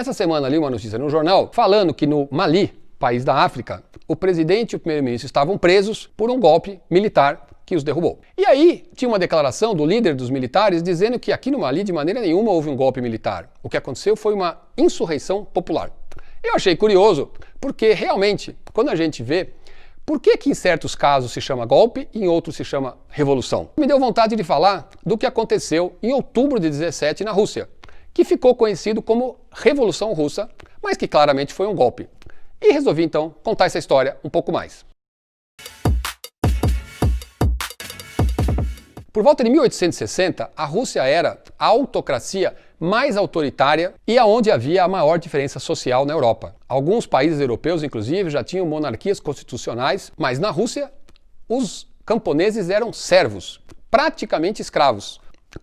Essa semana li uma notícia no jornal falando que no Mali, país da África, o presidente e o primeiro-ministro estavam presos por um golpe militar que os derrubou. E aí tinha uma declaração do líder dos militares dizendo que aqui no Mali de maneira nenhuma houve um golpe militar. O que aconteceu foi uma insurreição popular. Eu achei curioso, porque realmente, quando a gente vê, por que em certos casos se chama golpe e em outros se chama revolução? Me deu vontade de falar do que aconteceu em outubro de 17 na Rússia, que ficou conhecido como Revolução Russa, mas que claramente foi um golpe. E resolvi então contar essa história um pouco mais. Por volta de 1860, a Rússia era a autocracia mais autoritária e aonde havia a maior diferença social na Europa. Alguns países europeus, inclusive, já tinham monarquias constitucionais, mas na Rússia os camponeses eram servos, praticamente escravos.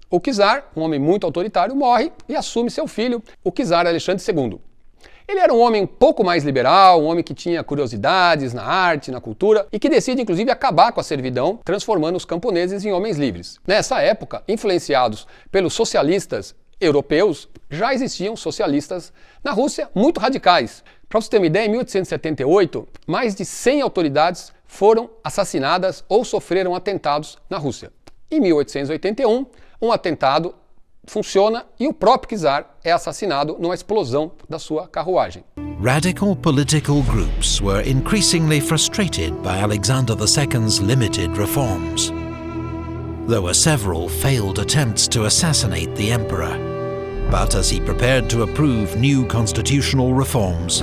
O czar, um homem muito autoritário, morre e assume seu filho, o czar Alexandre II. Ele era um homem um pouco mais liberal, um homem que tinha curiosidades na arte, na cultura e que decide inclusive acabar com a servidão, transformando os camponeses em homens livres. Nessa época, influenciados pelos socialistas europeus, já existiam socialistas na Rússia muito radicais. Para você ter uma ideia, em 1878, mais de 100 autoridades foram assassinadas ou sofreram atentados na Rússia. Em 1881, um atentado funciona e o próprio czar é assassinado numa explosão da sua carruagem. Radical political groups were increasingly frustrated by Alexander II's limited reforms. There were several failed attempts to assassinate the emperor, but as he prepared to approve new constitutional reforms,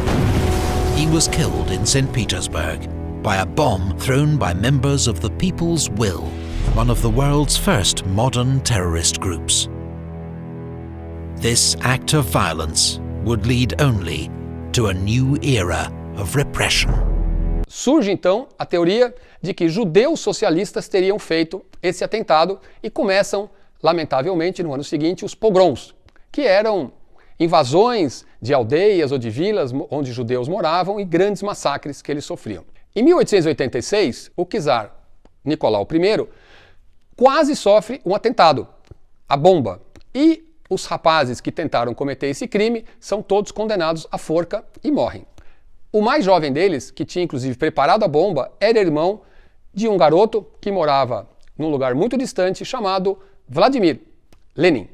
he was killed in St. Petersburg by a bomb thrown by members of the People's Will, one of the world's first modern terrorist groups. This act of violence would lead only to a new era of repression. Surge então a teoria de que judeus socialistas teriam feito esse atentado e começam, lamentavelmente, no ano seguinte, os pogroms, que eram invasões de aldeias ou de vilas onde judeus moravam e grandes massacres que eles sofriam. Em 1886, o czar Nicolau I quase sofre um atentado, a bomba, e os rapazes que tentaram cometer esse crime são todos condenados à forca e morrem. O mais jovem deles, que tinha inclusive preparado a bomba, era irmão de um garoto que morava num lugar muito distante chamado Vladimir Lenin.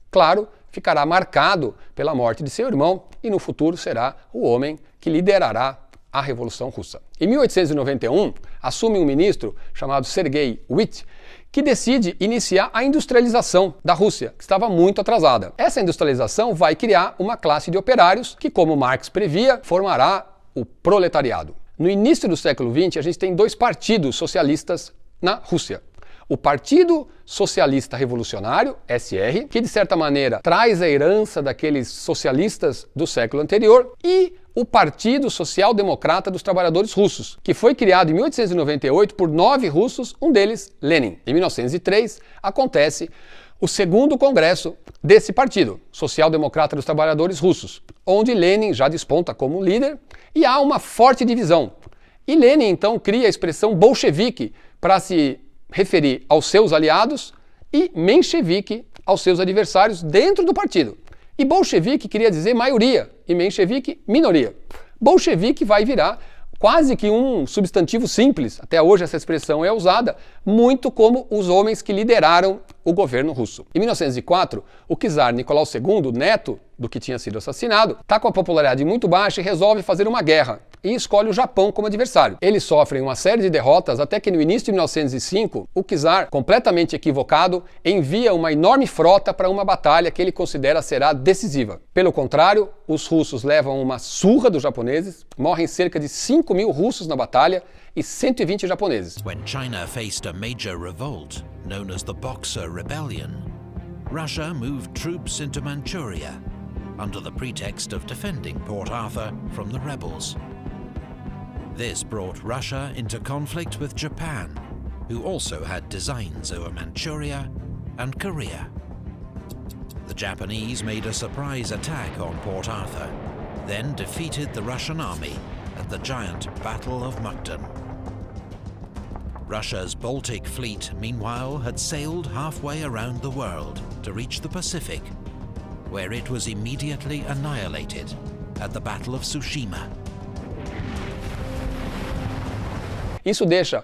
Claro, ficará marcado pela morte de seu irmão e no futuro será o homem que liderará a Revolução Russa. Em 1891, assume um ministro chamado Sergei Witt, que decide iniciar a industrialização da Rússia, que estava muito atrasada. Essa industrialização vai criar uma classe de operários que, como Marx previa, formará o proletariado. No início do século XX, a gente tem dois partidos socialistas na Rússia. O Partido Socialista Revolucionário, SR, que de certa maneira traz a herança daqueles socialistas do século anterior, e o Partido Social Democrata dos Trabalhadores Russos, que foi criado em 1898 por 9 russos, um deles Lenin. Em 1903 acontece o segundo congresso desse partido, Social Democrata dos Trabalhadores Russos, onde Lenin já desponta como líder e há uma forte divisão. E Lenin então cria a expressão bolchevique para se referir aos seus aliados e menchevique aos seus adversários dentro do partido. E bolchevique queria dizer maioria e menchevique minoria. Bolchevique vai virar quase que um substantivo simples, até hoje essa expressão é usada, muito como os homens que lideraram o governo russo. Em 1904, o czar Nicolau II, neto do que tinha sido assassinado, está com a popularidade muito baixa e resolve fazer uma guerra e escolhe o Japão como adversário. Eles sofrem uma série de derrotas até que no início de 1905, o czar, completamente equivocado, envia uma enorme frota para uma batalha que ele considera será decisiva. Pelo contrário, os russos levam uma surra dos japoneses, morrem cerca de 5.000 russos na batalha e 120 japoneses. When China faced a major revolt, known as the Boxer Rebellion, Russia moved troops into Manchuria under the pretext of defending Port Arthur from the rebels. This brought Russia into conflict with Japan, who also had designs over Manchuria and Korea. The Japanese made a surprise attack on Port Arthur, then defeated the Russian army at the giant Battle of Mukden. Russia's Baltic Fleet, meanwhile, had sailed halfway around the world to reach the Pacific, where it was immediately annihilated at the Battle of Tsushima. Isso deixa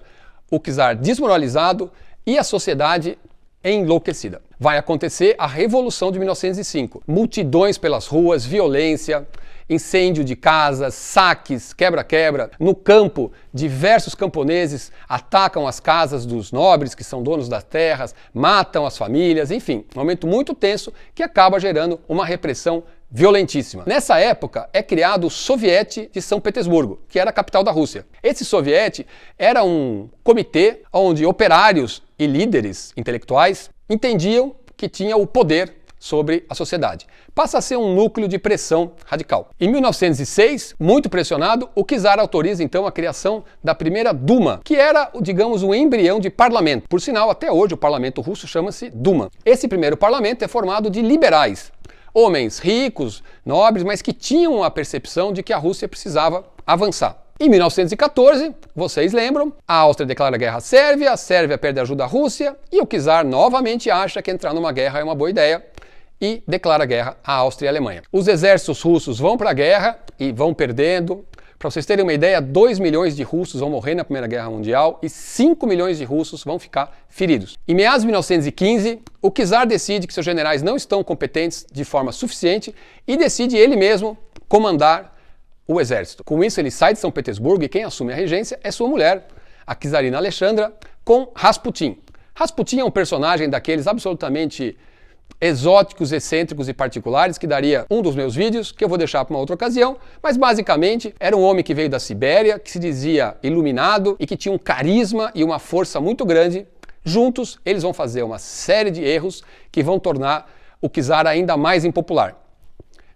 o czar desmoralizado e a sociedade enlouquecida. Vai acontecer a Revolução de 1905. Multidões pelas ruas, violência, incêndio de casas, saques, quebra-quebra. No campo, diversos camponeses atacam as casas dos nobres, que são donos das terras, matam as famílias, enfim, um momento muito tenso que acaba gerando uma repressão violentíssima. Nessa época é criado o Soviete de São Petersburgo, que era a capital da Rússia. Esse Soviete era um comitê onde operários e líderes intelectuais entendiam que tinha o poder sobre a sociedade. Passa a ser um núcleo de pressão radical. Em 1906, muito pressionado, o czar autoriza então a criação da primeira Duma, que era, digamos, um embrião de parlamento. Por sinal, até hoje o parlamento russo chama-se Duma. Esse primeiro parlamento é formado de liberais, homens ricos, nobres, mas que tinham a percepção de que a Rússia precisava avançar. Em 1914, vocês lembram, a Áustria declara guerra à Sérvia, a Sérvia perde ajuda à Rússia e o czar novamente acha que entrar numa guerra é uma boa ideia e declara guerra à Áustria e à Alemanha. Os exércitos russos vão para a guerra e vão perdendo. Para vocês terem uma ideia, 2 milhões de russos vão morrer na Primeira Guerra Mundial e 5 milhões de russos vão ficar feridos. Em meados de 1915, o czar decide que seus generais não estão competentes de forma suficiente e decide ele mesmo comandar o exército. Com isso, ele sai de São Petersburgo e quem assume a regência é sua mulher, a czarina Alexandra, com Rasputin. Rasputin é um personagem daqueles absolutamente exóticos, excêntricos e particulares, que daria um dos meus vídeos, que eu vou deixar para uma outra ocasião, mas basicamente era um homem que veio da Sibéria, que se dizia iluminado e que tinha um carisma e uma força muito grande. Juntos, eles vão fazer uma série de erros que vão tornar o czar ainda mais impopular.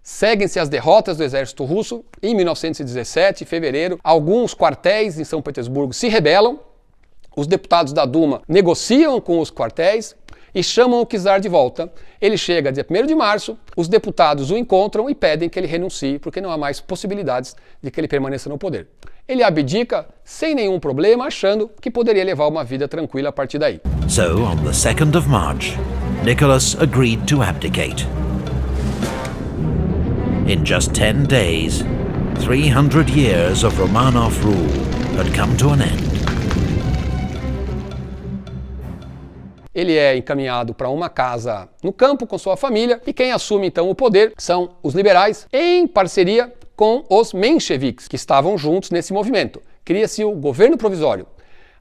Seguem-se as derrotas do exército russo. Em 1917, em fevereiro, alguns quartéis em São Petersburgo se rebelam. Os deputados da Duma negociam com os quartéis e chamam o czar de volta. Ele chega dia 1º de março, os deputados o encontram e pedem que ele renuncie, porque não há mais possibilidades de que ele permaneça no poder. Ele abdica sem nenhum problema, achando que poderia levar uma vida tranquila a partir daí. So, on the 2nd of March, Nicholas agreed to abdicate. In just 10 days, 300 years of Romanov rule had come to an end. Ele é encaminhado para uma casa no campo com sua família e quem assume então o poder são os liberais em parceria com os mencheviques, que estavam juntos nesse movimento. Cria-se o governo provisório.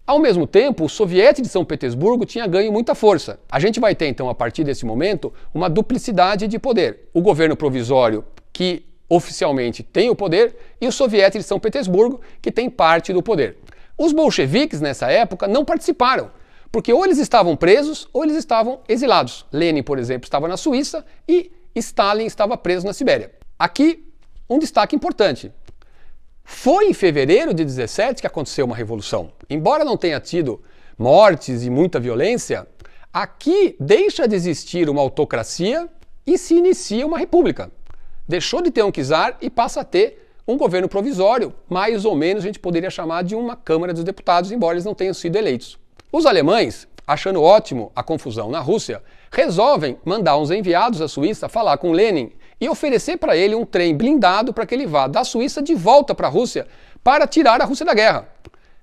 Ao mesmo tempo, o Soviete de São Petersburgo tinha ganho muita força. A gente vai ter então, a partir desse momento, uma duplicidade de poder. O governo provisório, que oficialmente tem o poder, e o Soviete de São Petersburgo, que tem parte do poder. Os bolcheviques, nessa época, não participaram, porque ou eles estavam presos ou eles estavam exilados. Lenin, por exemplo, estava na Suíça e Stalin estava preso na Sibéria. Aqui, um destaque importante. Foi em fevereiro de 17 que aconteceu uma revolução. Embora não tenha tido mortes e muita violência, aqui deixa de existir uma autocracia e se inicia uma república. Deixou de ter um czar e passa a ter um governo provisório, mais ou menos a gente poderia chamar de uma Câmara dos Deputados, embora eles não tenham sido eleitos. Os alemães, achando ótimo a confusão na Rússia, resolvem mandar uns enviados à Suíça falar com Lenin e oferecer para ele um trem blindado para que ele vá da Suíça de volta para a Rússia para tirar a Rússia da guerra.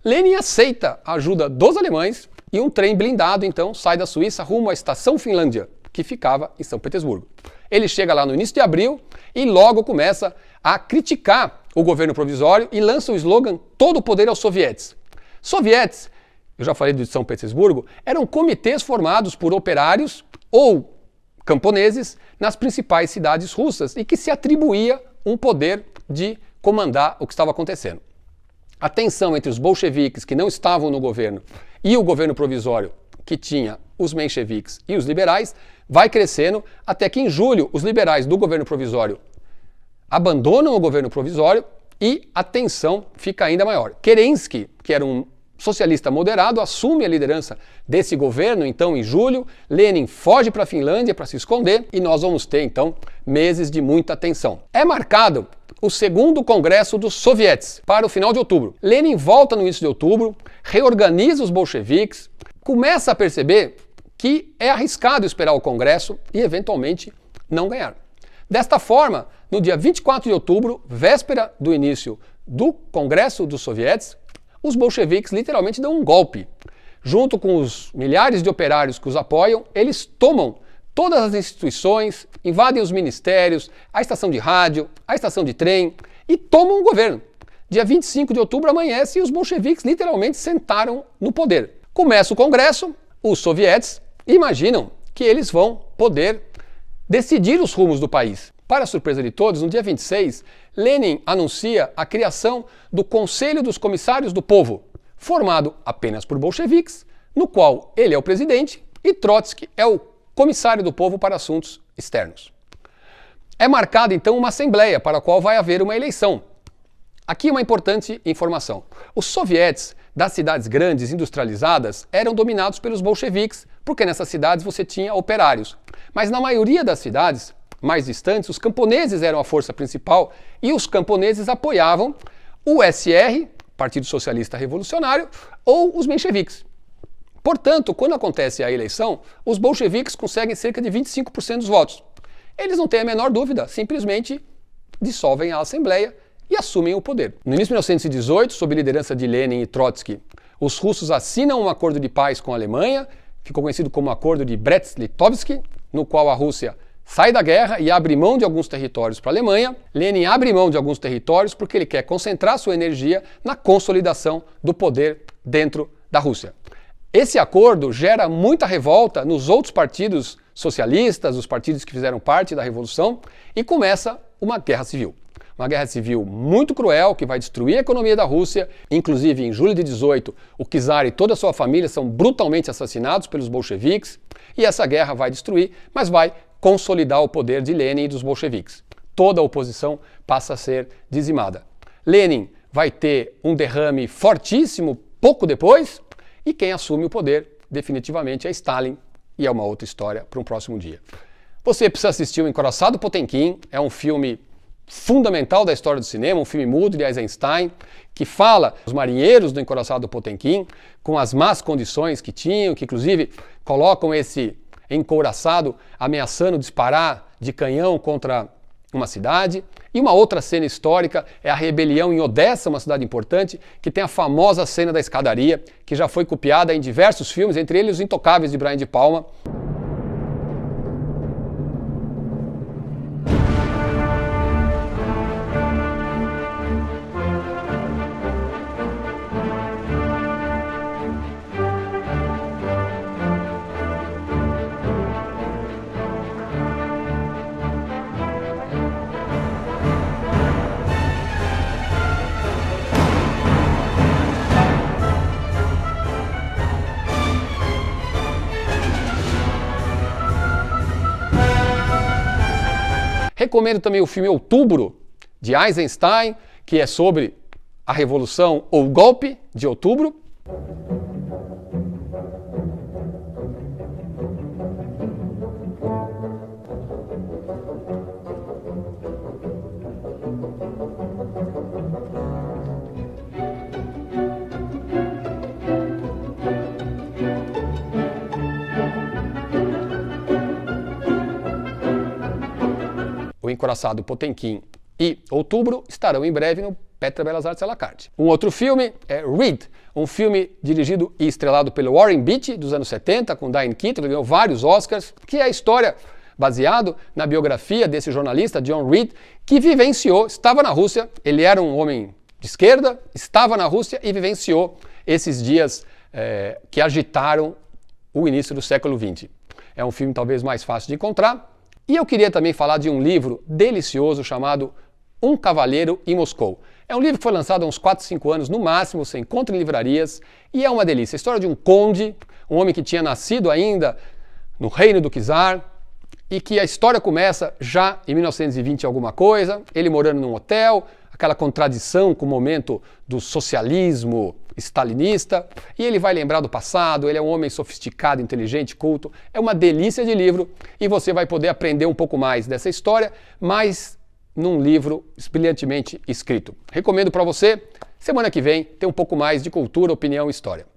Lenin aceita a ajuda dos alemães e um trem blindado então sai da Suíça rumo à estação Finlândia, que ficava em São Petersburgo. Ele chega lá no início de abril e logo começa a criticar o governo provisório e lança o slogan "Todo o poder aos sovietes". Sovietes, eu já falei de São Petersburgo, eram comitês formados por operários ou camponeses nas principais cidades russas e que se atribuía um poder de comandar o que estava acontecendo. A tensão entre os bolcheviques, que não estavam no governo, e o governo provisório, que tinha os mencheviques e os liberais, vai crescendo até que em julho os liberais do governo provisório abandonam o governo provisório e a tensão fica ainda maior. Kerensky, que era um socialista moderado, assume a liderança desse governo, então em julho, Lenin foge para a Finlândia para se esconder e nós vamos ter então meses de muita tensão. É marcado o segundo congresso dos sovietes para o final de outubro. Lenin volta no início de outubro, reorganiza os bolcheviques, começa a perceber que é arriscado esperar o congresso e eventualmente não ganhar. Desta forma, no dia 24 de outubro, véspera do início do Congresso dos Sovietes, os bolcheviques literalmente dão um golpe. Junto com os milhares de operários que os apoiam, eles tomam todas as instituições, invadem os ministérios, a estação de rádio, a estação de trem e tomam o governo. Dia 25 de outubro amanhece e os bolcheviques literalmente sentaram no poder. Começa o Congresso, os sovietes imaginam que eles vão poder decidir os rumos do país. Para a surpresa de todos, no dia 26, Lenin anuncia a criação do Conselho dos Comissários do Povo, formado apenas por bolcheviques, no qual ele é o presidente e Trotsky é o comissário do povo para assuntos externos. É marcada então uma assembleia para a qual vai haver uma eleição. Aqui uma importante informação. Os sovietes das cidades grandes industrializadas eram dominados pelos bolcheviques, porque nessas cidades você tinha operários. Mas na maioria das cidades mais distantes, os camponeses eram a força principal e os camponeses apoiavam o SR, Partido Socialista Revolucionário, ou os mencheviques. Portanto, quando acontece a eleição, os bolcheviques conseguem cerca de 25% dos votos. Eles não têm a menor dúvida, simplesmente dissolvem a Assembleia e assumem o poder. No início de 1918, sob liderança de Lenin e Trotsky, os russos assinam um acordo de paz com a Alemanha, ficou conhecido como Acordo de Brest-Litovsk, no qual a Rússia sai da guerra e abre mão de alguns territórios para a Alemanha. Lenin abre mão de alguns territórios porque ele quer concentrar sua energia na consolidação do poder dentro da Rússia. Esse acordo gera muita revolta nos outros partidos socialistas, os partidos que fizeram parte da Revolução, e começa uma guerra civil. Uma guerra civil muito cruel, que vai destruir a economia da Rússia. Inclusive, em julho de 18, o czar e toda a sua família são brutalmente assassinados pelos bolcheviques. E essa guerra vai destruir, mas vai consolidar o poder de Lenin e dos bolcheviques. Toda a oposição passa a ser dizimada. Lenin vai ter um derrame fortíssimo pouco depois, e quem assume o poder definitivamente é Stalin, e é uma outra história para um próximo dia. Você precisa assistir o Encoraçado Potemkin, é um filme fundamental da história do cinema, um filme mudo de Eisenstein, que fala dos marinheiros do Encoraçado Potemkin, com as más condições que tinham, que inclusive colocam esse encouraçado ameaçando disparar de canhão contra uma cidade. E uma outra cena histórica é a rebelião em Odessa, uma cidade importante, que tem a famosa cena da escadaria, que já foi copiada em diversos filmes, entre eles Os Intocáveis de Brian De Palma. Recomendo também o filme Outubro, de Eisenstein, que é sobre a Revolução ou o Golpe de Outubro. O Encoraçado Potemkin e Outubro estarão em breve no Petra Belas Artes à la carte. Um outro filme é Reed, um filme dirigido e estrelado pelo Warren Beatty, dos anos 70, com Diane Keaton, ele ganhou vários Oscars, que é a história baseado na biografia desse jornalista, John Reed, que vivenciou, estava na Rússia, ele era um homem de esquerda, estava na Rússia e vivenciou esses dias que agitaram o início do século XX. É um filme talvez mais fácil de encontrar. E eu queria também falar de um livro delicioso chamado Um Cavalheiro em Moscou. É um livro que foi lançado há uns 4, 5 anos no máximo, você encontra em livrarias, e é uma delícia. A história de um conde, um homem que tinha nascido ainda no reino do czar, e que a história começa já em 1920 alguma coisa, ele morando num hotel, aquela contradição com o momento do socialismo stalinista, e ele vai lembrar do passado, ele é um homem sofisticado, inteligente, culto, é uma delícia de livro, e você vai poder aprender um pouco mais dessa história, mas num livro brilhantemente escrito. Recomendo para você, semana que vem, ter um pouco mais de cultura, opinião e história.